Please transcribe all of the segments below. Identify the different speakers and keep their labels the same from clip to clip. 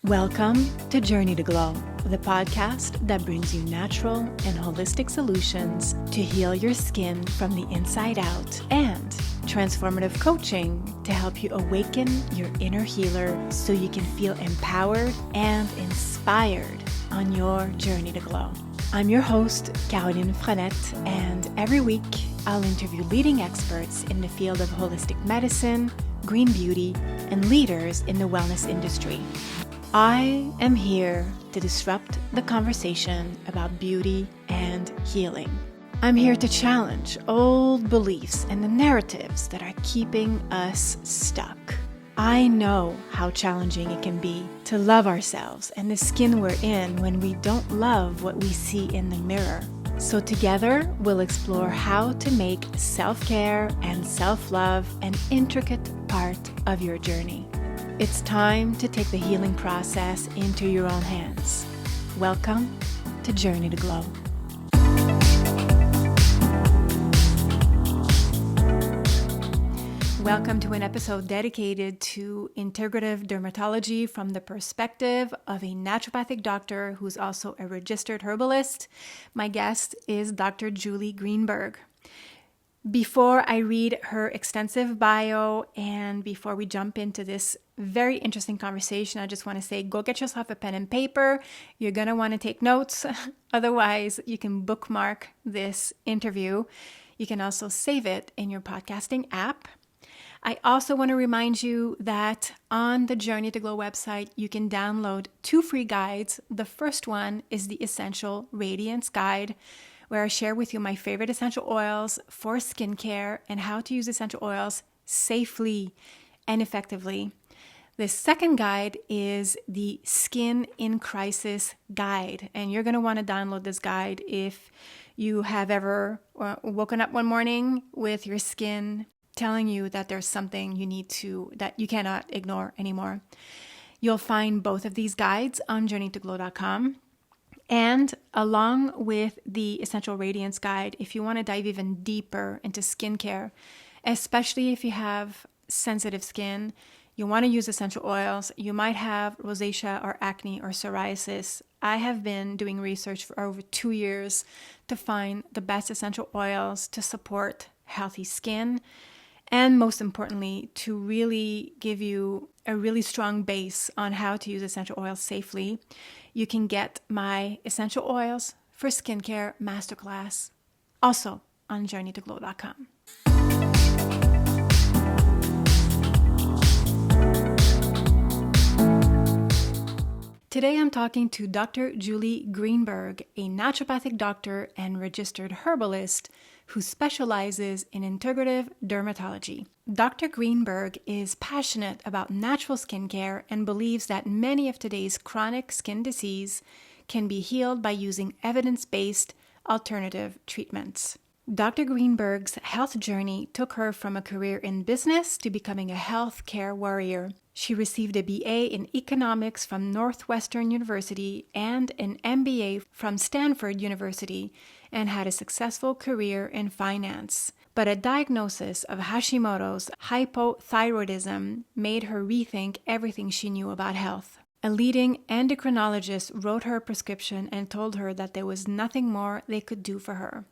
Speaker 1: Welcome to Journey to Glow, the podcast that brings you natural and holistic solutions to heal your skin from the inside out, and transformative coaching to help you awaken your inner healer so you can feel empowered and inspired on your journey to glow. I'm your host, Caroline Frenette, and every week I'll interview leading experts in the field of holistic medicine, green beauty, and leaders in the wellness industry. I am here to disrupt the conversation about beauty and healing. I'm here to challenge old beliefs and the narratives that are keeping us stuck. I know how challenging it can be to love ourselves and the skin we're in when we don't love what we see in the mirror. So together, we'll explore how to make self-care and self-love an intricate part of your journey. It's time to take the healing process into your own hands. Welcome to Journey to Glow. Welcome to an episode dedicated to integrative dermatology from the perspective of a naturopathic doctor who's also a registered herbalist. My guest is Dr. Julie Greenberg. Before I read her extensive bio and before we jump into this very interesting conversation, I just want to say, go get yourself a pen and paper. You're going to want to take notes. Otherwise, you can bookmark this interview. You can also save it in your podcasting app. I also want to remind you that on the Journey to Glow website, you can download 2 free guides. The first one is the Essential Radiance Guide, where I share with you my favorite essential oils for skincare and how to use essential oils safely and effectively. The second guide is the Skin in Crisis Guide, and you're going to want to download this guide if you have ever woken up one morning with your skin telling you that there's something that you cannot ignore anymore. You'll find both of these guides on journeytoglow.com. And along with the Essential Radiance Guide, if you want to dive even deeper into skincare, especially if you have sensitive skin, you want to use essential oils, you might have rosacea or acne or psoriasis. I have been doing research for over 2 years to find the best essential oils to support healthy skin, and most importantly, to really give you a really strong base on how to use essential oils safely. You can get my Essential Oils for Skincare Masterclass also on journeytoglow.com. Today I'm talking to Dr. Julie Greenberg, a naturopathic doctor and registered herbalist who specializes in integrative dermatology. Dr. Greenberg is passionate about natural skincare and believes that many of today's chronic skin disease can be healed by using evidence-based alternative treatments. Dr. Greenberg's health journey took her from a career in business to becoming a healthcare warrior. She received a BA in economics from Northwestern University and an MBA from Stanford University, and had a successful career in finance. But a diagnosis of Hashimoto's hypothyroidism made her rethink everything she knew about health. A leading endocrinologist wrote her a prescription and told her that there was nothing more they could do for her.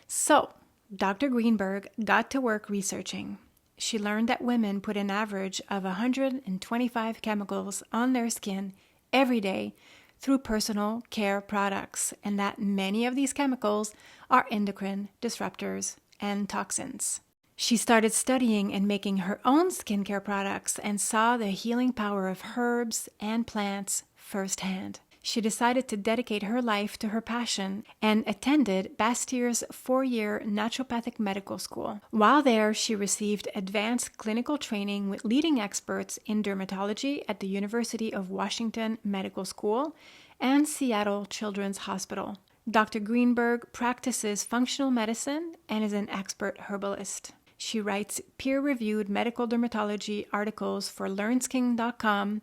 Speaker 1: So, Dr. Greenberg got to work researching. She learned that women put an average of 125 chemicals on their skin every day through personal care products, and that many of these chemicals are endocrine disruptors and toxins. She started studying and making her own skincare products and saw the healing power of herbs and plants firsthand. She decided to dedicate her life to her passion and attended Bastyr's 4-year naturopathic medical school. While there, she received advanced clinical training with leading experts in dermatology at the University of Washington Medical School and Seattle Children's Hospital. Dr. Greenberg practices functional medicine and is an expert herbalist. She writes peer-reviewed medical dermatology articles for LearnSkin.com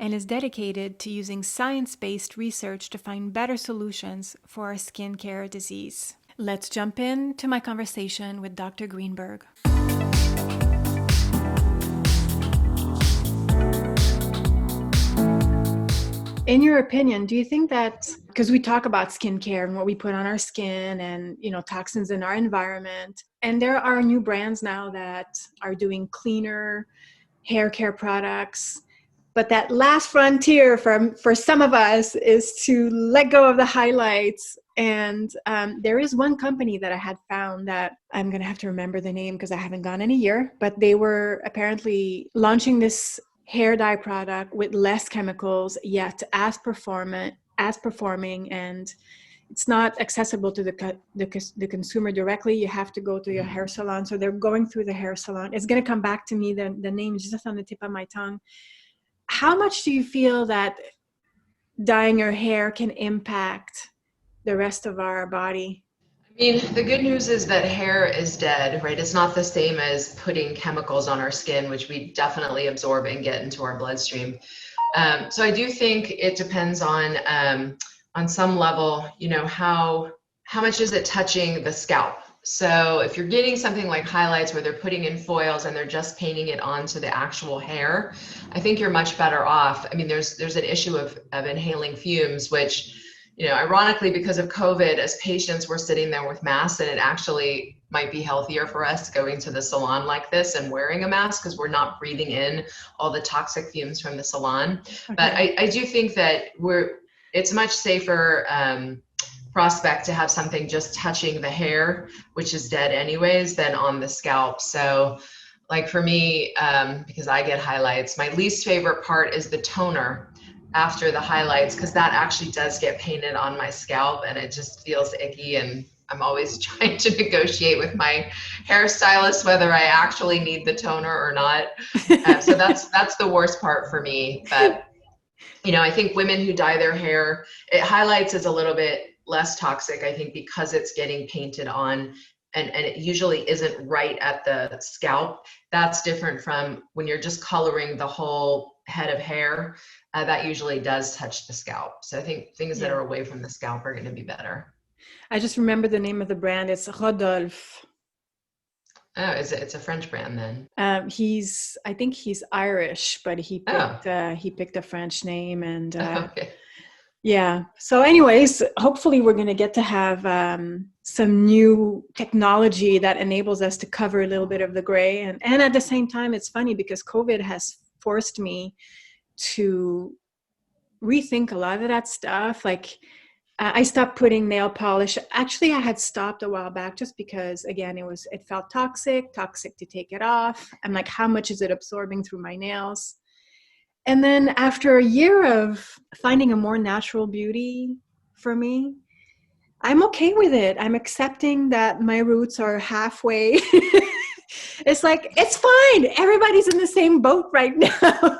Speaker 1: and is dedicated to using science-based research to find better solutions for our skincare disease. Let's jump into my conversation with Dr. Greenberg. In your opinion, do you think that, because we talk about skincare and what we put on our skin and, toxins in our environment, and there are new brands now that are doing cleaner hair care products, but that last frontier for some of us is to let go of the highlights. And there is one company that I had found that I'm going to have to remember the name because I haven't gone in a year, but they were apparently launching this hair dye product with less chemicals, yet as performing, and it's not accessible to the consumer directly. You have to go to your hair salon. So they're going through the hair salon. It's going to come back to me. The name is just on the tip of my tongue. How much do you feel that dyeing your hair can impact the rest of our body?
Speaker 2: I mean, the good news is that hair is dead, right? It's not the same as putting chemicals on our skin, which we definitely absorb and get into our bloodstream. So I do think it depends on some level, how much is it touching the scalp? So if you're getting something like highlights where they're putting in foils and they're just painting it onto the actual hair, I think you're much better off. I mean, there's an issue of inhaling fumes, which, ironically, because of COVID, as patients, we're sitting there with masks, and it actually might be healthier for us going to the salon like this and wearing a mask because we're not breathing in all the toxic fumes from the salon.
Speaker 1: Okay.
Speaker 2: But I do think that it's much safer prospect to have something just touching the hair, which is dead anyways, than on the scalp. So like for me, because I get highlights, my least favorite part is the toner after the highlights, because that actually does get painted on my scalp and it just feels icky, and I'm always trying to negotiate with my hairstylist whether I actually need the toner or not. So that's the worst part for me. But I think women who dye their hair, it highlights is a little bit less toxic, I think, because it's getting painted on, and it usually isn't right at the scalp. That's different from when you're just coloring the whole head of hair. That usually does touch the scalp. So I think things that are away from the scalp are going to be better.
Speaker 1: I just remember the name of the brand. It's Rodolphe.
Speaker 2: Oh, it's a French brand then?
Speaker 1: I think he's Irish, but he picked a French name, and
Speaker 2: Okay.
Speaker 1: yeah. So anyways, hopefully we're going to get to have some new technology that enables us to cover a little bit of the gray. And at the same time, it's funny because COVID has forced me to rethink a lot of that stuff. Like I stopped putting nail polish. Actually, I had stopped a while back just because, again, it felt toxic to take it off. I'm like, how much is it absorbing through my nails? And then after a year of finding a more natural beauty for me, I'm okay with it. I'm accepting that my roots are halfway. It's like, it's fine. Everybody's in the same boat right now,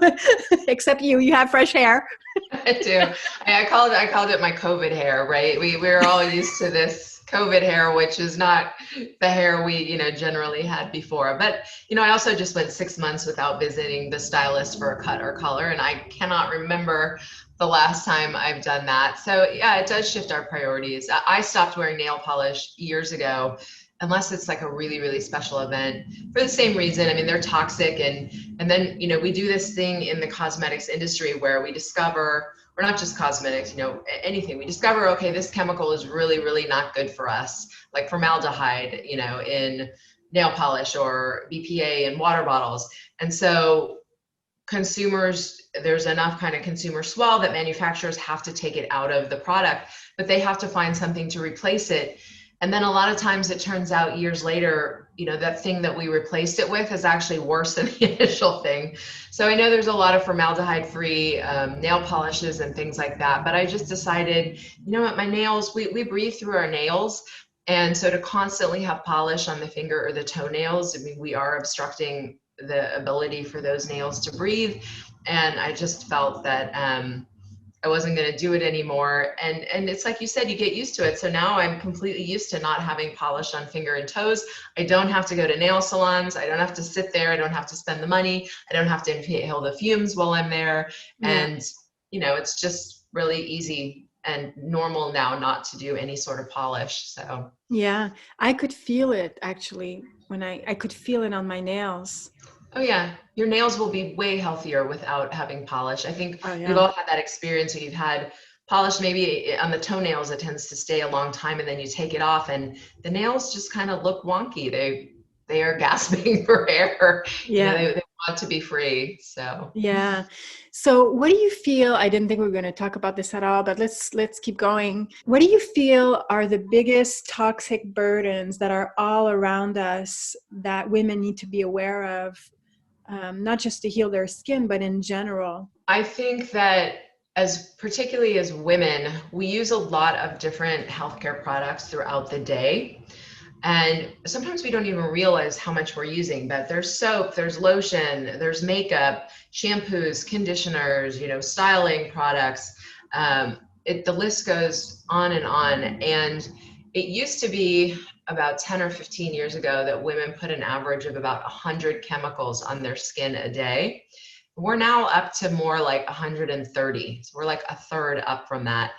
Speaker 1: except you. You have fresh hair.
Speaker 2: I do. I called it my COVID hair, right? We're all used to this COVID hair, which is not the hair we, generally had before. But, I also just went 6 months without visiting the stylist for a cut or color, and I cannot remember the last time I've done that. So yeah, it does shift our priorities. I stopped wearing nail polish years ago, unless it's like a really, really special event, for the same reason. I mean, they're toxic. And then, we do this thing in the cosmetics industry where we discover, or not just cosmetics, anything. We discover, okay, this chemical is really, really not good for us, like formaldehyde, in nail polish, or BPA in water bottles. And so consumers, there's enough kind of consumer swell that manufacturers have to take it out of the product, but they have to find something to replace it. And then a lot of times it turns out years later, that thing that we replaced it with is actually worse than the initial thing. So I know there's a lot of formaldehyde-free nail polishes and things like that, but I just decided, what, my nails, we breathe through our nails. And so to constantly have polish on the finger or the toenails, I mean, we are obstructing the ability for those nails to breathe. And I just felt that I wasn't going to do it anymore. And it's like you said, you get used to it. So now I'm completely used to not having polish on finger and toes. I don't have to go to nail salons. I don't have to sit there. I don't have to spend the money. I don't have to inhale the fumes while I'm there. Yeah. And, it's just really easy and normal now not to do any sort of polish. So
Speaker 1: yeah, I could feel it actually when I could feel it on my nails.
Speaker 2: Oh yeah, your nails will be way healthier without having polish. I think
Speaker 1: Oh
Speaker 2: we've
Speaker 1: yeah.
Speaker 2: all had that experience where you've had polish maybe on the toenails. It tends to stay a long time, and then you take it off, and the nails just kind of look wonky. They are gasping for air.
Speaker 1: Yeah.
Speaker 2: They want to be free. So
Speaker 1: Yeah. So what do you feel, I didn't think we were going to talk about this at all, but let's keep going. What do you feel are the biggest toxic burdens that are all around us that women need to be aware of, not just to heal their skin, but in general?
Speaker 2: I think that as particularly as women, we use a lot of different healthcare products throughout the day. And sometimes we don't even realize how much we're using, but there's soap, there's lotion, there's makeup, shampoos, conditioners, styling products. The list goes on and on. And it used to be about 10 or 15 years ago that women put an average of about 100 chemicals on their skin a day. We're now up to more like 130. So we're like a third up from that.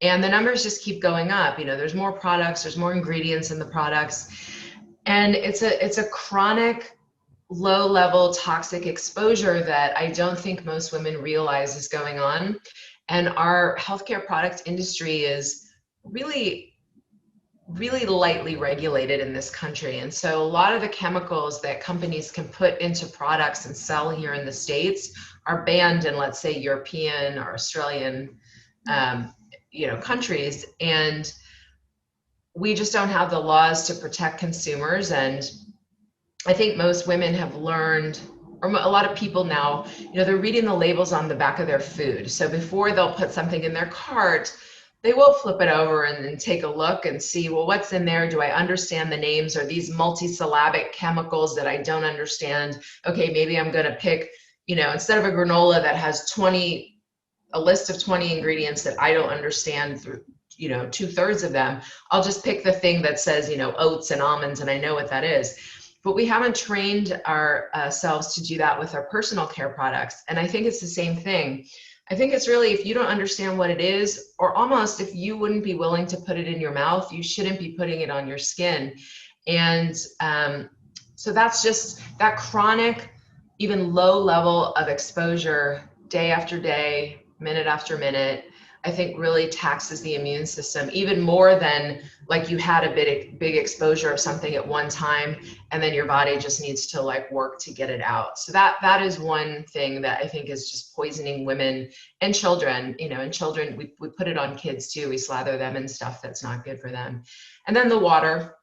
Speaker 2: And the numbers just keep going up. There's more products, there's more ingredients in the products. And it's a chronic low level toxic exposure that I don't think most women realize is going on. And our healthcare product industry is really really lightly regulated in this country. And so a lot of the chemicals that companies can put into products and sell here in the States are banned in, let's say, European or Australian, countries. And we just don't have the laws to protect consumers. And I think most women have learned, or a lot of people now, they're reading the labels on the back of their food. So before they'll put something in their cart, they will flip it over and then take a look and see, well, what's in there? Do I understand the names? Are these multisyllabic chemicals that I don't understand? Okay, maybe I'm going to pick, instead of a granola that has a list of 20 ingredients that I don't understand through, 2/3 of them, I'll just pick the thing that says, oats and almonds, and I know what that is. But we haven't trained ourselves to do that with our personal care products. And I think it's the same thing. I think it's really, if you don't understand what it is, or almost if you wouldn't be willing to put it in your mouth, you shouldn't be putting it on your skin. And so that's just that chronic, even low level of exposure day after day, minute after minute, I think really taxes the immune system even more than like you had a big exposure of something at one time and then your body just needs to like work to get it out. So that is one thing that I think is just poisoning women and children. And children, we put it on kids too. We slather them in stuff that's not good for them. And then the water.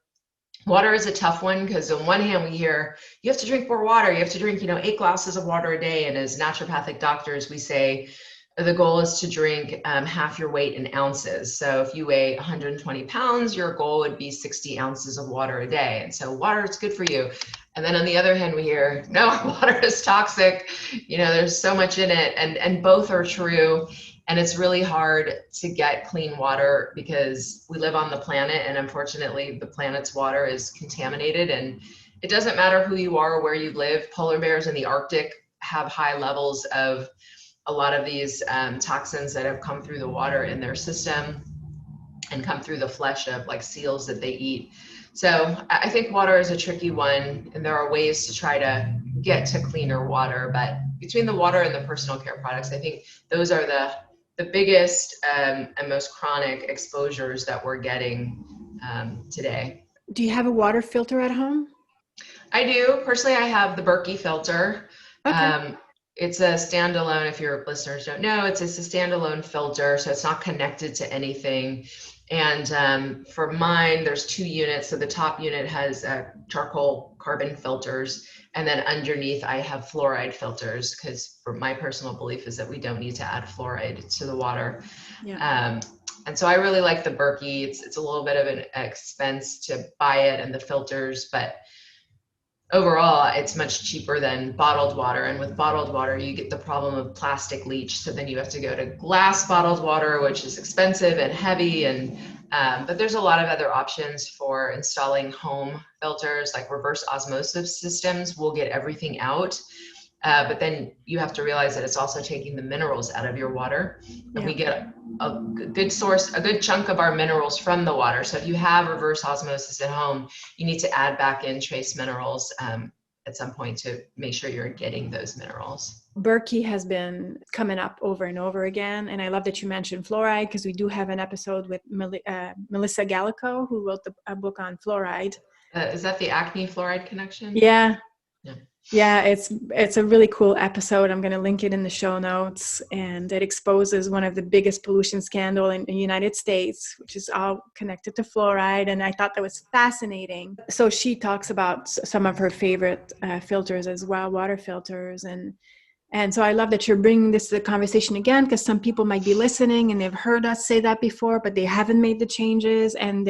Speaker 2: Water is a tough one because on one hand we hear you have to drink more water. You have to drink 8 glasses of water a day. And as naturopathic doctors, we say the goal is to drink half your weight in ounces. So if you weigh 120 pounds, your goal would be 60 ounces of water a day. And so water is good for you. And then on the other hand, we hear, no, water is toxic. There's so much in it. And both are true. And it's really hard to get clean water because we live on the planet. And unfortunately, the planet's water is contaminated. And it doesn't matter who you are or where you live. Polar bears in the Arctic have high levels of a lot of these toxins that have come through the water in their system and come through the flesh of like seals that they eat. So I think water is a tricky one, and there are ways to try to get to cleaner water. But between the water and the personal care products, I think those are the biggest and most chronic exposures that we're getting today.
Speaker 1: Do you have a water filter at home?
Speaker 2: I do. Personally, I have the Berkey filter.
Speaker 1: Okay.
Speaker 2: It's a standalone, if your listeners don't know, it's a standalone filter, so it's not connected to anything. And for mine, there's 2 units. So the top unit has charcoal carbon filters, and then underneath I have fluoride filters, because for my personal belief is that we don't need to add fluoride to the water.
Speaker 1: Yeah.
Speaker 2: And so I really like the Berkey. It's a little bit of an expense to buy it and the filters, but overall, it's much cheaper than bottled water. And with bottled water, you get the problem of plastic leach. So then you have to go to glass bottled water, which is expensive and heavy. But there's a lot of other options for installing home filters, like reverse osmosis systems will get everything out. But then you have to realize that it's also taking the minerals out of your water. And we get a good chunk of our minerals from the water. So if you have reverse osmosis at home, you need to add back in trace minerals at some point to make sure you're getting those minerals.
Speaker 1: Berkey has been coming up over and over again. And I love that you mentioned fluoride, because we do have an episode with Melissa Gallico, who wrote a book on fluoride.
Speaker 2: Is that the acne fluoride connection?
Speaker 1: Yeah.
Speaker 2: Yeah.
Speaker 1: Yeah, it's a really cool episode. I'm going to link it in the show notes, and it exposes one of the biggest pollution scandal in the United States, which is all connected to fluoride. And I thought that was fascinating. So she talks about some of her favorite filters as well, water filters. And so I love that you're bringing this to the conversation again, because some people might be listening and they've heard us say that before, but they haven't made the changes. And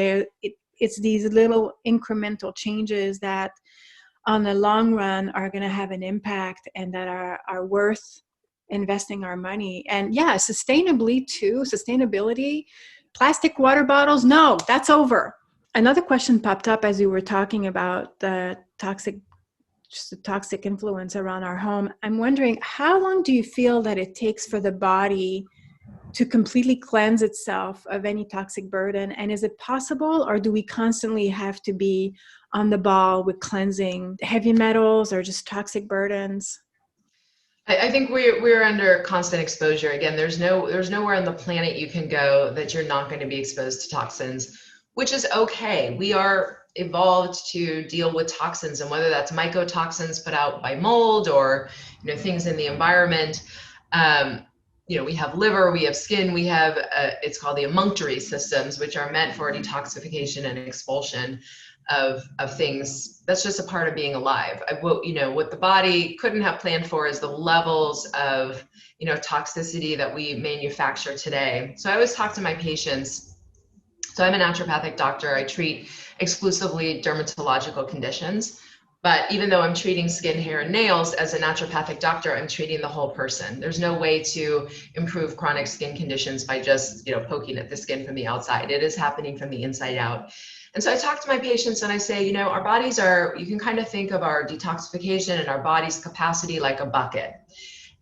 Speaker 1: it's these little incremental changes that on the long run are going to have an impact, and that are worth investing our money. And yeah, sustainably too, sustainability, plastic water bottles, no, that's over. Another question popped up as you were talking about the toxic influence around our home. I'm wondering, how long do you feel that it takes for the body to completely cleanse itself of any toxic burden? And is it possible, or do we constantly have to be on the ball with cleansing heavy metals or just toxic burdens?
Speaker 2: I think we're under constant exposure. Again, there's nowhere on the planet you can go that you're not going to be exposed to toxins, which is okay. We are evolved to deal with toxins, and whether that's mycotoxins put out by mold or things in the environment. We have liver, we have skin, we have it's called the emunctory systems, which are meant for detoxification and expulsion of things. That's just a part of being alive. What the body couldn't have planned for is the levels of toxicity that we manufacture today. So I always talk to my patients. So I'm a naturopathic doctor. I treat exclusively dermatological conditions. But even though I'm treating skin, hair, and nails, as a naturopathic doctor, I'm treating the whole person. There's no way to improve chronic skin conditions by just poking at the skin from the outside. It is happening from the inside out. And so I talk to my patients and I say, our bodies you can kind of think of our detoxification and our body's capacity like a bucket.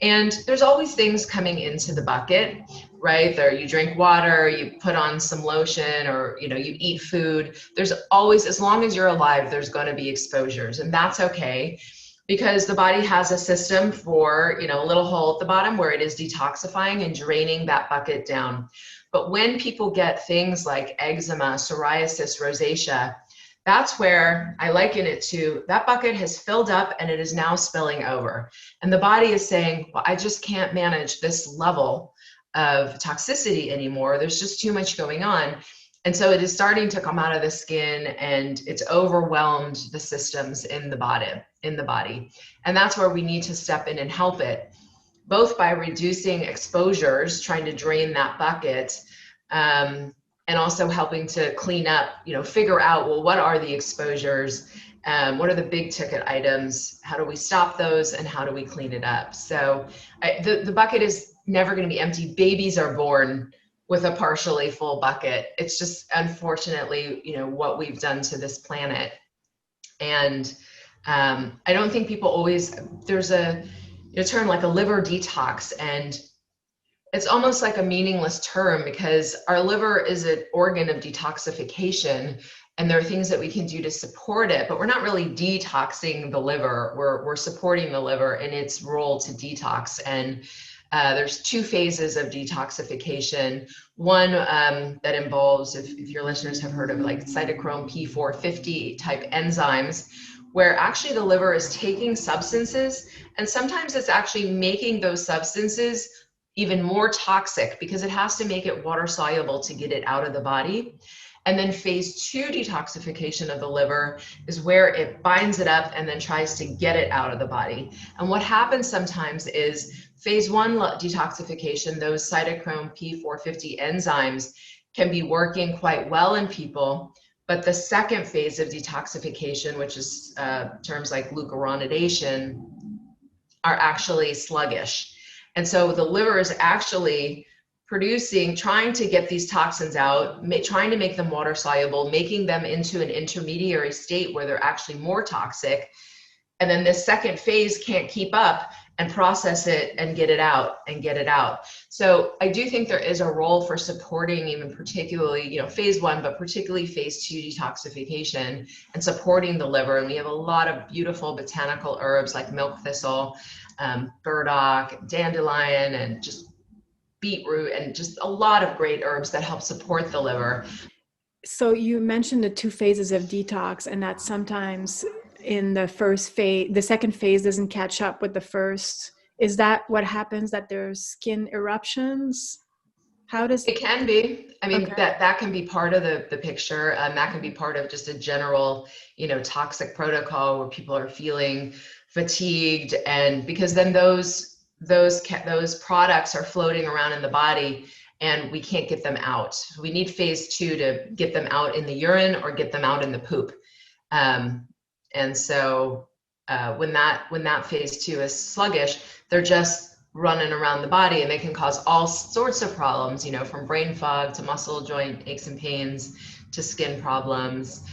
Speaker 2: And there's always things coming into the bucket, right? There, you drink water, you put on some lotion, or you eat food. There's always, as long as you're alive, there's going to be exposures, and that's okay, because the body has a system for a little hole at the bottom where it is detoxifying and draining that bucket down. But when people get things like eczema, psoriasis, rosacea, that's where I liken it to, that bucket has filled up and it is now spilling over. And the body is saying, well, I just can't manage this level of toxicity anymore. There's just too much going on. And so it is starting to come out of the skin, and it's overwhelmed the systems in the body. And that's where we need to step in and help it, both by reducing exposures, trying to drain that bucket, and also helping to clean up, figure out, well, what are the exposures? What are the big ticket items? How do we stop those, and how do we clean it up? So the bucket is never going to be empty. Babies are born with a partially full bucket. It's just, unfortunately, what we've done to this planet. And I don't think people always, there's a term like a liver detox, and it's almost like a meaningless term, because our liver is an organ of detoxification, and there are things that we can do to support it, but we're not really detoxing the liver. We're supporting the liver in its role to detox. And there's two phases of detoxification. One that involves, if your listeners have heard of like cytochrome P450 type enzymes, where actually the liver is taking substances, and sometimes it's actually making those substances even more toxic, because it has to make it water soluble to get it out of the body. And then phase 2 detoxification of the liver is where it binds it up and then tries to get it out of the body. And what happens sometimes is phase 1 detoxification, those cytochrome P450 enzymes can be working quite well in people, but the second phase of detoxification, which is terms like glucuronidation, are actually sluggish. And so the liver is actually trying to get these toxins out, trying to make them water soluble, making them into an intermediary state where they're actually more toxic. And then this second phase can't keep up, and process it and get it out. So I do think there is a role for supporting, even particularly, phase 1, but particularly phase 2 detoxification and supporting the liver. And we have a lot of beautiful botanical herbs like milk thistle, burdock, dandelion, and just beetroot, and just a lot of great herbs that help support the liver.
Speaker 1: So you mentioned the 2 phases of detox, and that sometimes in the first phase, the second phase doesn't catch up with the first. Is that what happens, that there's skin eruptions? How does
Speaker 2: It can be. I mean,
Speaker 1: Okay.
Speaker 2: that can be part of the picture. That can be part of just a general, toxic protocol where people are feeling fatigued, and because then those products are floating around in the body, and we can't get them out. We need phase 2 to get them out in the urine or get them out in the poop. And so when that phase 2 is sluggish, they're just running around the body, and they can cause all sorts of problems, from brain fog to muscle joint aches and pains to skin problems.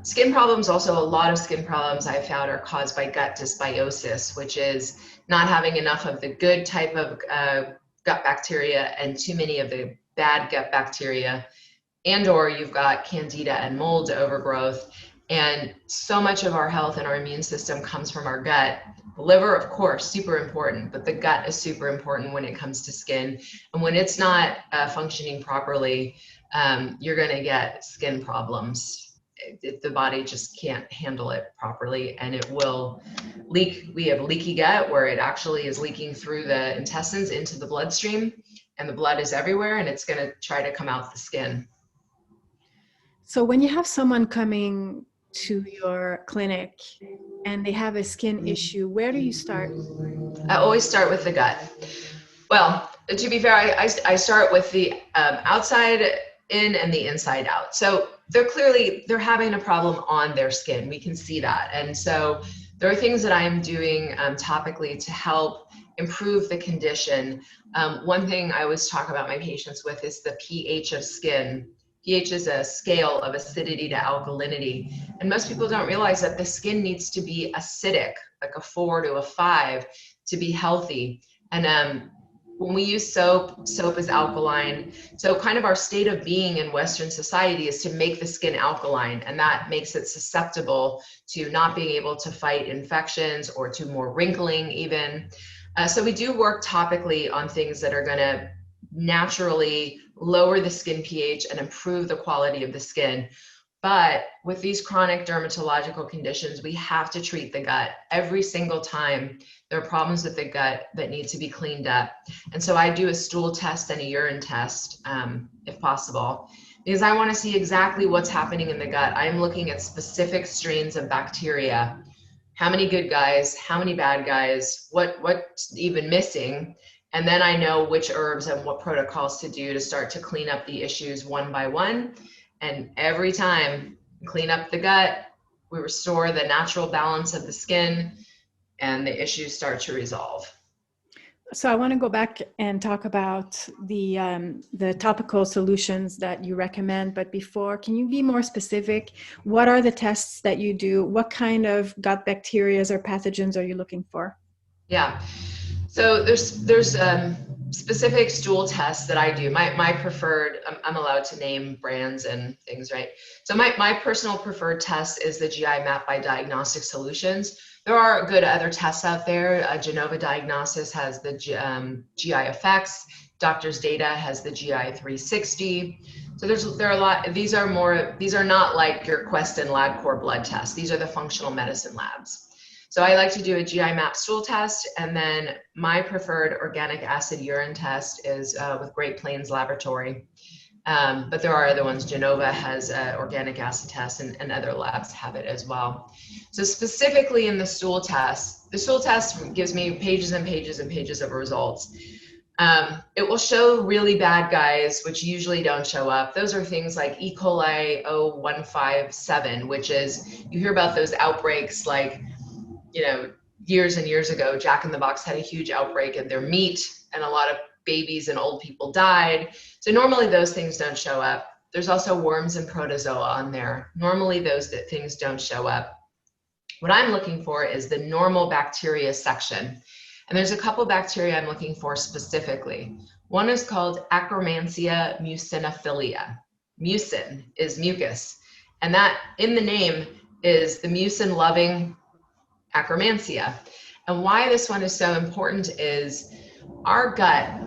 Speaker 2: Skin problems, also a lot of skin problems I've found are caused by gut dysbiosis, which is not having enough of the good type of gut bacteria and too many of the bad gut bacteria, and or you've got candida and mold overgrowth. And so much of our health and our immune system comes from our gut. The liver, of course, super important, but the gut is super important when it comes to skin. And when it's not functioning properly, you're going to get skin problems. The body just can't handle it properly, and it will leak. We have leaky gut, where it actually is leaking through the intestines into the bloodstream, and the blood is everywhere, and it's going to try to come out the skin.
Speaker 1: So when you have someone coming to your clinic and they have a skin issue, where do you start?
Speaker 2: I always start with the gut. Well, to be fair, I start with the outside in and the inside out. So they're having a problem on their skin. We can see that. And so there are things that I am doing topically to help improve the condition. One thing I always talk about my patients with is the pH of skin. pH is a scale of acidity to alkalinity. And most people don't realize that the skin needs to be acidic, like a 4 to a 5, to be healthy. And when we use soap is alkaline. So kind of our state of being in Western society is to make the skin alkaline, and that makes it susceptible to not being able to fight infections or to more wrinkling even. So we do work topically on things that are going to naturally lower the skin pH and improve the quality of the skin. But with these chronic dermatological conditions, we have to treat the gut every single time. There are problems with the gut that need to be cleaned up. And so I do a stool test and a urine test, if possible, because I want to see exactly what's happening in the gut. I'm looking at specific strains of bacteria. How many good guys, how many bad guys, what's even missing? And then I know which herbs and what protocols to do to start to clean up the issues one by one. And every time we clean up the gut, we restore the natural balance of the skin, and the issues start to resolve.
Speaker 1: So I want to go back and talk about the topical solutions that you recommend. But before, can you be more specific? What are the tests that you do? What kind of gut bacteria or pathogens are you looking for?
Speaker 2: Yeah. So there's specific stool tests that I do. My preferred, I'm allowed to name brands and things, right? So my personal preferred test is the GI map by Diagnostic Solutions. There are good other tests out there. Genova Diagnosis has the GI Effects. Doctors Data has the GI 360. So there are a lot. These are not like your Quest and LabCorp blood tests. These are the functional medicine labs. So I like to do a GI map stool test, and then my preferred organic acid urine test is with Great Plains Laboratory. But there are other ones. Genova has organic acid test, and other labs have it as well. So specifically in the stool test gives me pages and pages and pages of results. It will show really bad guys, which usually don't show up. Those are things like E. coli 0157, which is, you hear about those outbreaks like, years and years ago, Jack in the Box had a huge outbreak in their meat, and a lot of babies and old people died. So normally those things don't show up. There's also worms and protozoa on there. Normally those things don't show up. What I'm looking for is the normal bacteria section. And there's a couple bacteria I'm looking for specifically. One is called Akkermansia muciniphila. Mucin is mucus. And that in the name is the mucin loving Akkermansia. And why this one is so important is our gut,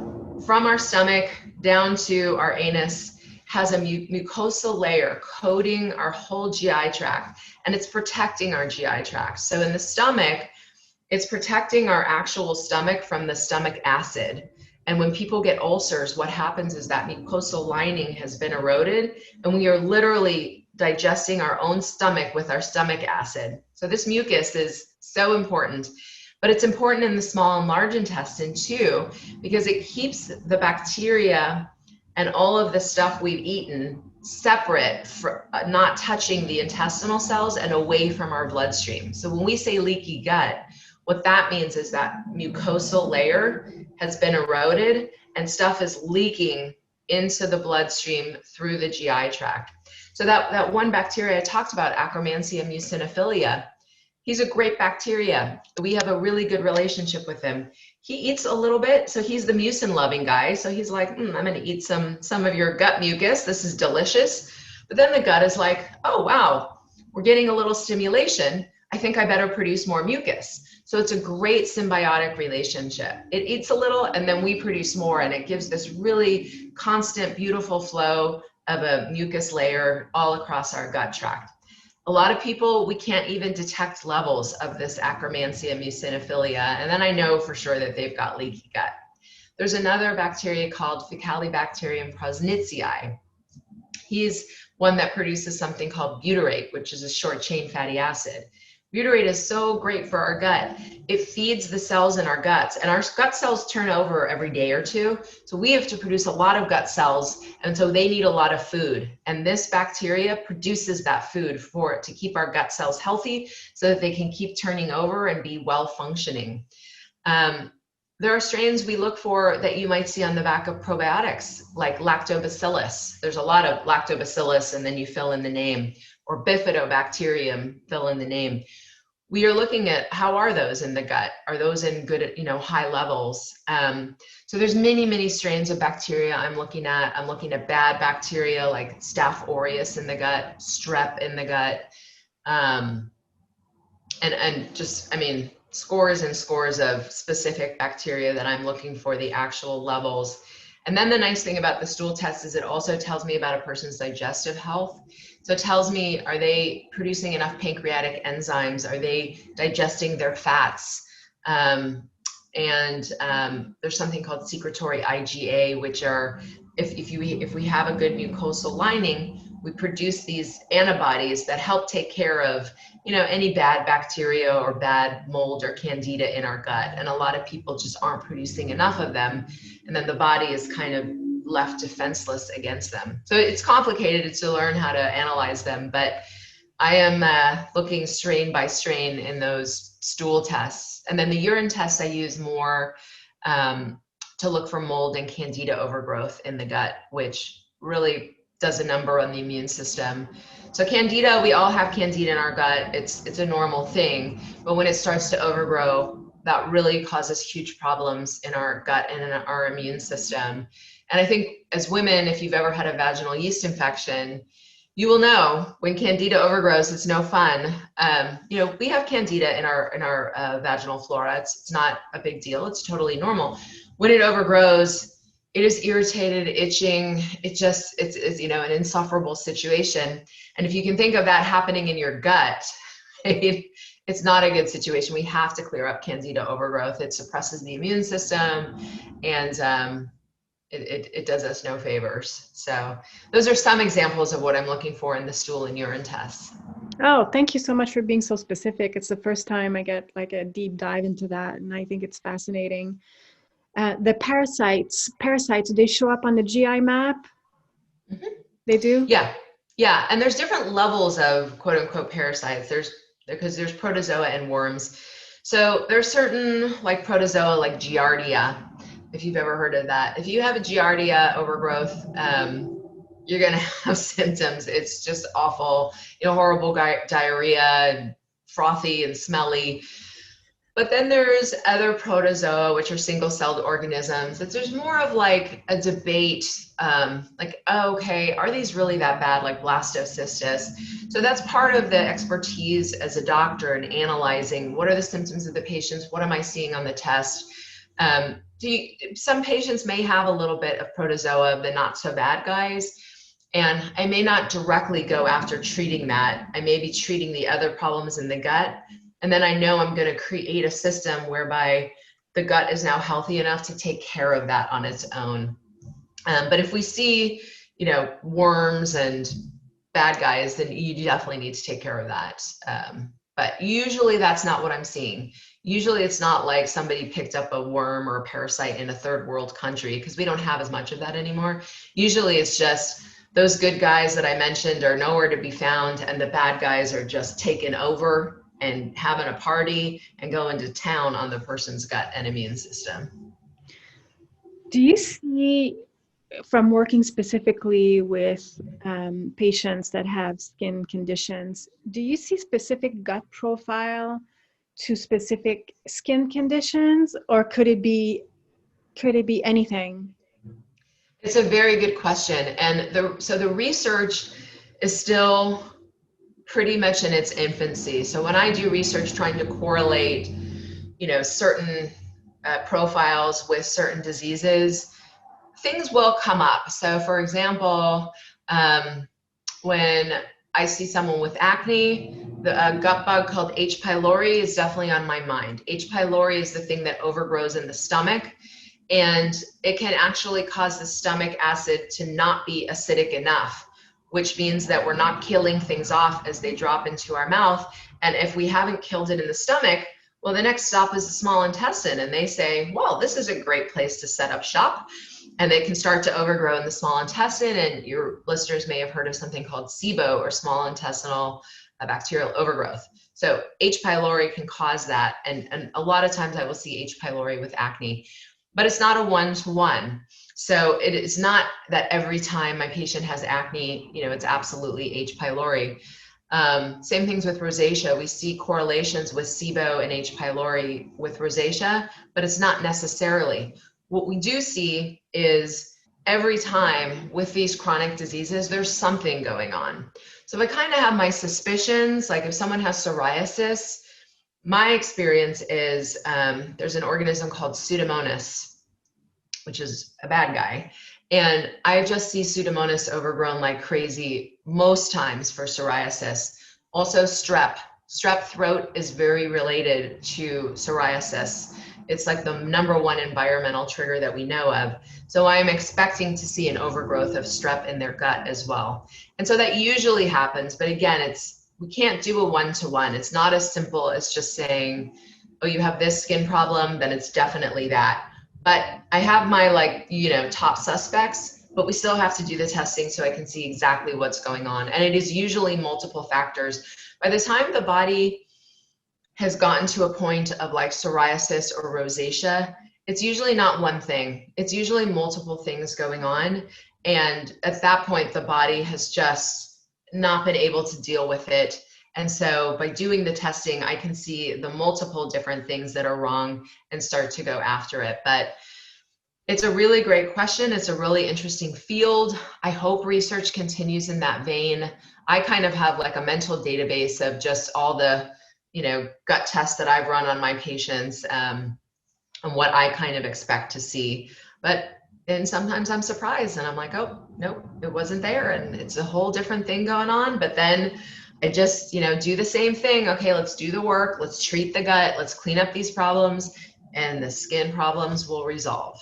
Speaker 2: from our stomach down to our anus, has a mucosal layer coating our whole GI tract, and it's protecting our GI tract. So in the stomach, it's protecting our actual stomach from the stomach acid. And when people get ulcers, what happens is that mucosal lining has been eroded, and we are literally digesting our own stomach with our stomach acid. So this mucus is so important, but it's important in the small and large intestine too, because it keeps the bacteria and all of the stuff we've eaten separate, for not touching the intestinal cells and away from our bloodstream. So when we say leaky gut, what that means is that mucosal layer has been eroded and stuff is leaking into the bloodstream through the GI tract. So that one bacteria I talked about, Akkermansia muciniphila, he's a great bacteria. We have a really good relationship with him. He eats a little bit, so he's the mucin loving guy. So he's like, I'm going to eat some of your gut mucus. This is delicious. But then the gut is like, oh, wow, we're getting a little stimulation. I think I better produce more mucus. So it's a great symbiotic relationship. It eats a little and then we produce more, and it gives this really constant, beautiful flow of a mucus layer all across our gut tract. A lot of people, we can't even detect levels of this Akkermansia muciniphila, and then I know for sure that they've got leaky gut. There's another bacteria called Faecalibacterium prausnitzii. He's one that produces something called butyrate, which is a short chain fatty acid. Butyrate is so great for our gut. It feeds the cells in our guts, and our gut cells turn over every day or two. So we have to produce a lot of gut cells, and so they need a lot of food. And this bacteria produces that food for it to keep our gut cells healthy so that they can keep turning over and be well functioning. There are strains we look for that you might see on the back of probiotics, like lactobacillus. There's a lot of lactobacillus, and then you fill in the name, or bifidobacterium, fill in the name. We are looking at how are those in the gut? Are those in good, high levels? So there's many strains of bacteria I'm looking at. I'm looking at bad bacteria like Staph aureus in the gut, strep in the gut, and just, scores and scores of specific bacteria that I'm looking for the actual levels. And then the nice thing about the stool test is it also tells me about a person's digestive health. So it tells me, are they producing enough pancreatic enzymes? Are they digesting their fats? And there's something called secretory IgA, which are, if we have a good mucosal lining, we produce these antibodies that help take care of, any bad bacteria or bad mold or candida in our gut. And a lot of people just aren't producing enough of them. And then the body is kind of left defenseless against them. So it's complicated to learn how to analyze them, but I am looking strain by strain in those stool tests. And then the urine tests I use more to look for mold and candida overgrowth in the gut, which really does a number on the immune system. So candida, we all have candida in our gut. It's a normal thing, but when it starts to overgrow, that really causes huge problems in our gut and in our immune system. And I think as women, if you've ever had a vaginal yeast infection, you will know when candida overgrows, it's no fun. We have candida in our vaginal flora. It's not a big deal. It's totally normal. When it overgrows, it is irritated, itching. It's an insufferable situation. And if you can think of that happening in your gut, it's not a good situation. We have to clear up candida overgrowth. It suppresses the immune system, and it does us no favors. So those are some examples of what I'm looking for in the stool and urine tests.
Speaker 1: Oh, thank you so much for being so specific. It's the first time I get like a deep dive into that, and I think it's fascinating. The parasites, they show up on the GI map? Mm-hmm. They do?
Speaker 2: Yeah. And there's different levels of quote unquote parasites. Because there's protozoa and worms. So there's certain like protozoa like Giardia, if you've ever heard of that. If you have a Giardia overgrowth, you're going to have symptoms. It's just awful, horrible diarrhea, frothy and smelly. But then there's other protozoa, which are single-celled organisms. That there's more of like a debate, like, oh, okay, are these really that bad, like blastocystis? So that's part of the expertise as a doctor in analyzing what are the symptoms of the patients, what am I seeing on the test. Some patients may have a little bit of protozoa, the not so bad guys, and I may not directly go after treating that. I may be treating the other problems in the gut. And then I know I'm going to create a system whereby the gut is now healthy enough to take care of that on its own. But if we see, worms and bad guys, then you definitely need to take care of that. But usually that's not what I'm seeing. Usually it's not like somebody picked up a worm or a parasite in a third world country, because we don't have as much of that anymore. Usually it's just those good guys that I mentioned are nowhere to be found, and the bad guys are just taken over and having a party and going to town on the person's gut and immune system.
Speaker 1: Do you see, from working specifically with patients that have skin conditions, do you see specific gut profile to specific skin conditions, or could it be anything?
Speaker 2: It's a very good question. And the research is still pretty much in its infancy. So when I do research trying to correlate, certain profiles with certain diseases, things will come up. So for example, when I see someone with acne, the gut bug called H. pylori is definitely on my mind. H. pylori is the thing that overgrows in the stomach, and it can actually cause the stomach acid to not be acidic enough, which means that we're not killing things off as they drop into our mouth. And if we haven't killed it in the stomach, well, the next stop is the small intestine. And they say, well, this is a great place to set up shop. And they can start to overgrow in the small intestine. And your listeners may have heard of something called SIBO, or small intestinal bacterial overgrowth. So H. pylori can cause that. And a lot of times I will see H. pylori with acne, but it's not a one-to-one. So it is not that every time my patient has acne, it's absolutely H. pylori. Same things with rosacea. We see correlations with SIBO and H. pylori with rosacea, but it's not necessarily. What we do see is every time with these chronic diseases, there's something going on. So I kind of have my suspicions, like if someone has psoriasis, my experience is there's an organism called Pseudomonas, which is a bad guy. And I just see Pseudomonas overgrown like crazy most times for psoriasis. Also strep. Strep throat is very related to psoriasis. It's like the #1 environmental trigger that we know of. So I'm expecting to see an overgrowth of strep in their gut as well. And so that usually happens, but again, we can't do a one-to-one. It's not as simple as just saying, oh, you have this skin problem, then it's definitely that. But I have my top suspects, but we still have to do the testing so I can see exactly what's going on. And it is usually multiple factors. By the time the body has gotten to a point of like psoriasis or rosacea, it's usually not one thing. It's usually multiple things going on. And at that point, the body has just not been able to deal with it. And so by doing the testing, I can see the multiple different things that are wrong and start to go after it. But it's a really great question. It's a really interesting field. I hope research continues in that vein. I kind of have like a mental database of just all the, gut tests that I've run on my patients and what I kind of expect to see. But then sometimes I'm surprised and I'm like, oh, nope, it wasn't there. And it's a whole different thing going on. But then I just, do the same thing. Okay, let's do the work. Let's treat the gut. Let's clean up these problems, and the skin problems will resolve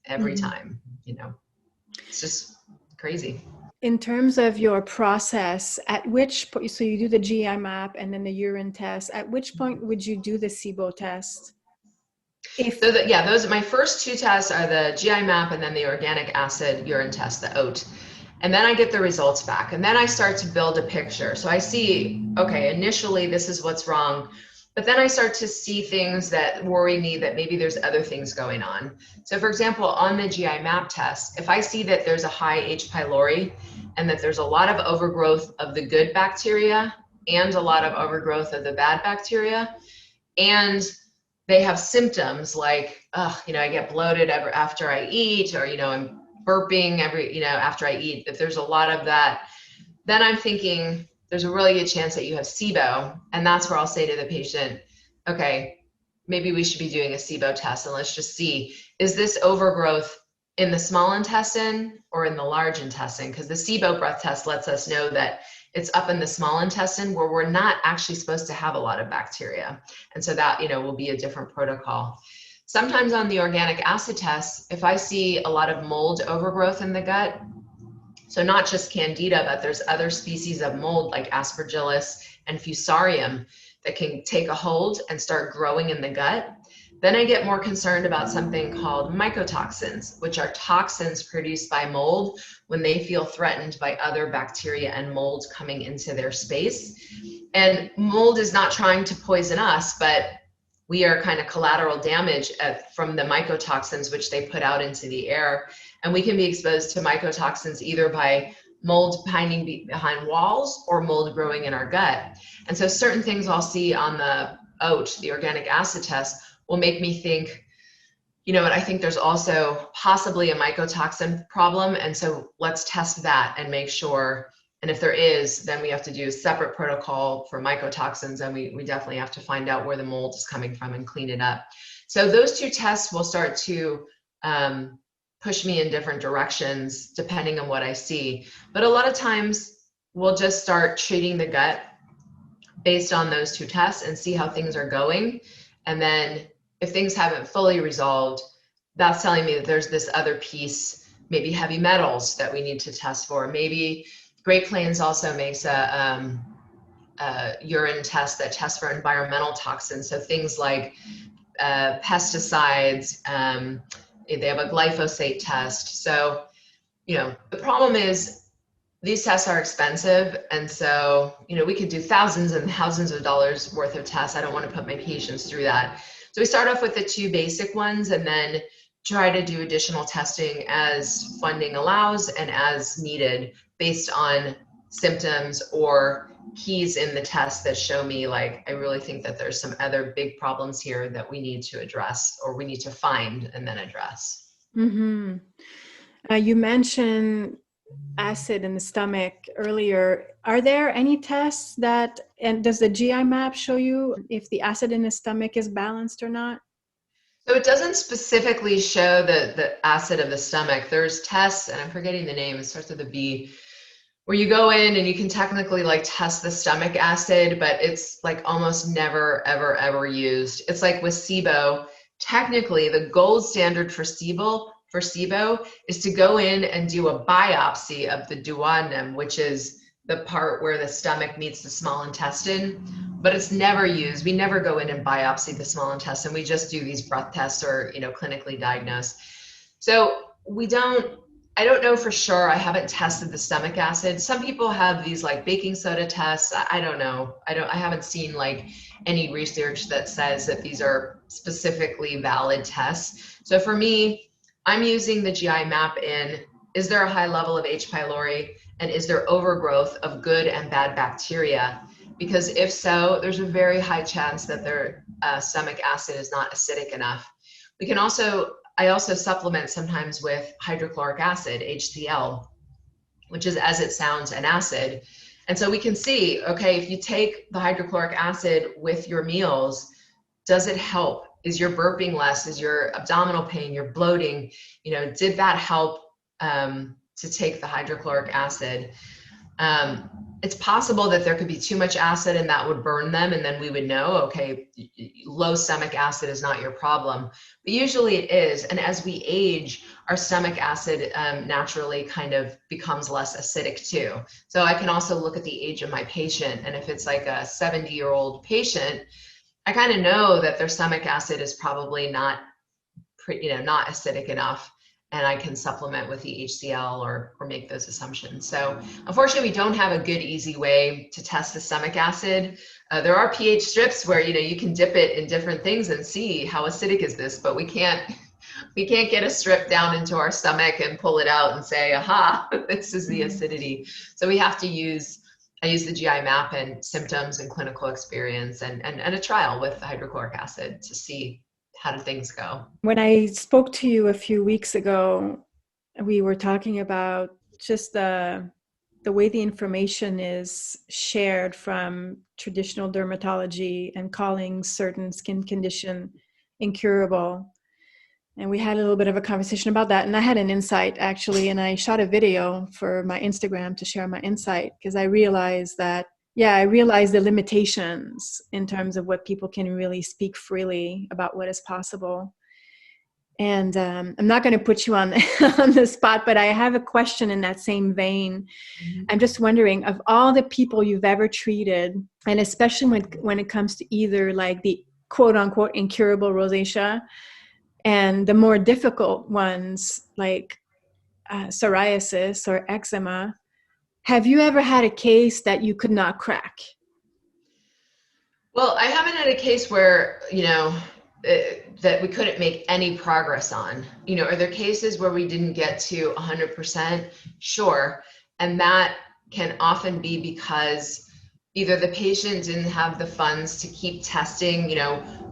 Speaker 2: every time. It's just crazy.
Speaker 1: In terms of your process, at which point, so you do the GI map and then the urine test, at which point would you do the SIBO test?
Speaker 2: Those are my first two tests are the GI map and then the organic acid urine test, the OAT. And then I get the results back. And then I start to build a picture. So I see, okay, initially this is what's wrong. But then I start to see things that worry me that maybe there's other things going on. So for example, on the GI map test, if I see that there's a high H. pylori and that there's a lot of overgrowth of the good bacteria and a lot of overgrowth of the bad bacteria, and they have symptoms like, I get bloated after I eat, or, I'm burping after I eat. If there's a lot of that, then I'm thinking there's a really good chance that you have SIBO. And that's where I'll say to the patient, okay, maybe we should be doing a SIBO test, and let's just see, is this overgrowth in the small intestine or in the large intestine? Because the SIBO breath test lets us know that it's up in the small intestine where we're not actually supposed to have a lot of bacteria. And so that, will be a different protocol. Sometimes on the organic acid test, if I see a lot of mold overgrowth in the gut, so not just Candida, but there's other species of mold like Aspergillus and Fusarium that can take a hold and start growing in the gut, then I get more concerned about something called mycotoxins, which are toxins produced by mold when they feel threatened by other bacteria and mold coming into their space. And mold is not trying to poison us, but we are kind of collateral damage from the mycotoxins which they put out into the air. And we can be exposed to mycotoxins either by mold hiding behind walls or mold growing in our gut. And so certain things I'll see on the OAT, the organic acid test, will make me think, and I think there's also possibly a mycotoxin problem. And so let's test that and make sure. And if there is, then we have to do a separate protocol for mycotoxins. And we definitely have to find out where the mold is coming from and clean it up. So those two tests will start to push me in different directions depending on what I see. But a lot of times we'll just start treating the gut based on those two tests and see how things are going. And then if things haven't fully resolved, that's telling me that there's this other piece, maybe heavy metals that we need to test for. Maybe Great Plains also makes a urine test that tests for environmental toxins. So things like pesticides, they have a glyphosate test. So, the problem is these tests are expensive. And so, we could do thousands and thousands of dollars worth of tests. I don't want to put my patients through that. So we start off with the two basic ones and then try to do additional testing as funding allows and as needed based on symptoms or keys in the test that show me, like, I really think that there's some other big problems here that we need to address, or we need to find and then address.
Speaker 1: Mm-hmm. You mentioned acid in the stomach earlier. Are there any tests and does the GI map show you if the acid in the stomach is balanced or not?
Speaker 2: So it doesn't specifically show the acid of the stomach. There's tests, and I'm forgetting the name, it starts with a B, where you go in and you can technically test the stomach acid, but it's almost never, ever, ever used. It's like with SIBO, technically the gold standard for SIBO is to go in and do a biopsy of the duodenum, which is the part where the stomach meets the small intestine, but it's never used. We never go in and biopsy the small intestine. We just do these breath tests or, clinically diagnose. So I don't know for sure. I haven't tested the stomach acid. Some people have these baking soda tests. I don't know. I haven't seen any research that says that these are specifically valid tests. So for me, I'm using the GI map in, is there a high level of H. pylori, and is there overgrowth of good and bad bacteria? Because if so, there's a very high chance that their stomach acid is not acidic enough. I also supplement sometimes with hydrochloric acid, HCl, which is, as it sounds, an acid. And so we can see, okay, if you take the hydrochloric acid with your meals, does it help? Is your burping less? Is your abdominal pain, your bloating, did that help to take the hydrochloric acid? It's possible that there could be too much acid and that would burn them, and then we would know, okay, low stomach acid is not your problem. But usually it is, and as we age, our stomach acid naturally kind of becomes less acidic too. So I can also look at the age of my patient, and if it's like a 70-year-old patient, I kind of know that their stomach acid is probably not acidic enough, and I can supplement with the HCl or make those assumptions. So unfortunately, we don't have a good, easy way to test the stomach acid. There are pH strips where you can dip it in different things and see how acidic is this, but we can't get a strip down into our stomach and pull it out and say, aha, this is the acidity. So we have to use I use the GI map and symptoms and clinical experience and a trial with hydrochloric acid to see how do things go.
Speaker 1: When I spoke to you a few weeks ago, we were talking about just the way the information is shared from traditional dermatology and calling certain skin condition incurable. And we had a little bit of a conversation about that. And I had an insight actually, and I shot a video for my Instagram to share my insight because I realized that, yeah, I realized the limitations in terms of what people can really speak freely about what is possible. And I'm not going to put you on on the spot, but I have a question in that same vein.
Speaker 2: Mm-hmm.
Speaker 1: I'm just wondering, of all the people you've ever treated, and especially when it comes to either like the quote unquote incurable rosacea and the more difficult ones like psoriasis or eczema, have you ever had a case that you could not crack?
Speaker 2: Well, I haven't had a case where, that we couldn't make any progress on. Are there cases where we didn't get to 100%? Sure. And that can often be because either the patient didn't have the funds to keep testing.